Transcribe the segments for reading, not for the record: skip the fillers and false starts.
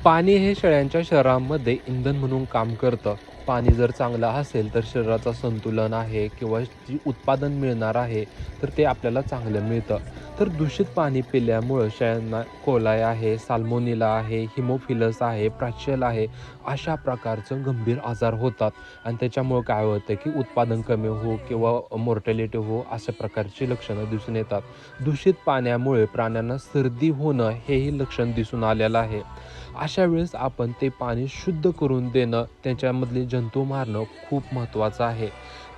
पाणी हे शेळ्यांच्या शरीरामध्ये इंधन म्हणून काम करतं. पाणी जर चांगलं असेल तर शरीराचं संतुलन आहे किंवा जी उत्पादन मिळणार आहे तर ते आपल्याला चांगलं मिळतं. तर दूषित पाणी पिल्यामुळं शेळ्यांना कोलाय आहे, साल्मोनेला आहे, हिमोफिलस आहे, प्राच्यल आहे, अशा प्रकारचं गंभीर आजार होतात आणि त्याच्यामुळं काय होतं की उत्पादन कमी हो किंवा मॉर्टॅलिटी हो अशा प्रकारची लक्षणं दिसून येतात. दूषित पाण्यामुळे प्राण्यांना सर्दी होणं हेही लक्षण दिसून आलेलं आहे. अशा वेळेस आपण ते पाणी शुद्ध करून देणं, त्याच्यामधले जंतू मारणं खूप महत्त्वाचं आहे.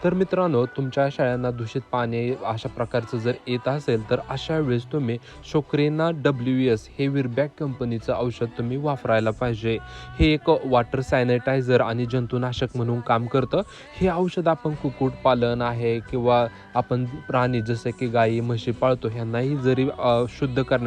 तर मित्रांनो, तुमच्या शेळ्यांना दूषित पाणी अशा प्रकारचं जर येत असेल, तर अशा वेळेस तुम्ही शोक्रेना WS हे विरबॅक कंपनीचं औषध तुम्ही वापरायला पाहिजे. हे एक वॉटर सॅनिटायझर आणि जंतुनाशक म्हणून काम करतं. हे औषध आपण कुक्कुटपालन आहे किंवा आपण प्राणी जसे की गाई, म्हशी पाळतो, ह्यांनाही जरी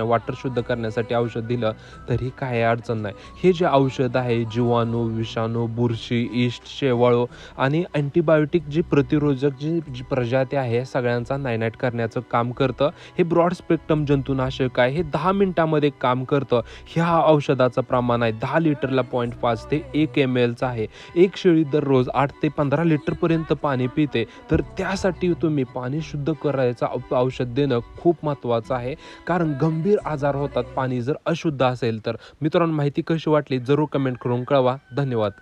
वॉटर शुद्ध करण्यासाठी औषध दिलं, तरी काही अडचण नाही. हे जे औषध आहे जीवाणू, विषाणू, बुरशी, ईस्ट, शेवाळू आणि अँटिबायोटिक जी प्रतिरोधक जी जी प्रजाती आहे सगळ्यांचा नायनाट करण्याचं काम करतं. हे ब्रॉड स्पेक्ट्रम जंतुनाशक आहे. हे 10 मिनिटामध्ये काम करतं. ह्या औषधाचं प्रमाण आहे 10 लिटरला 0.5 ते 1 mlचं आहे. एक शेळी दररोज 8 ते 15 लिटरपर्यंत पाणी पिते. तर त्यासाठी तुम्ही पाणी शुद्ध करायचं औषध देणं खूप महत्त्वाचं आहे. कारण गंभीर आजार होतात पाणी जर अशुद्ध असेल तर. मित्रांनो, माहिती कशी वाटली जरूर कमेंट करून कळवा. धन्यवाद.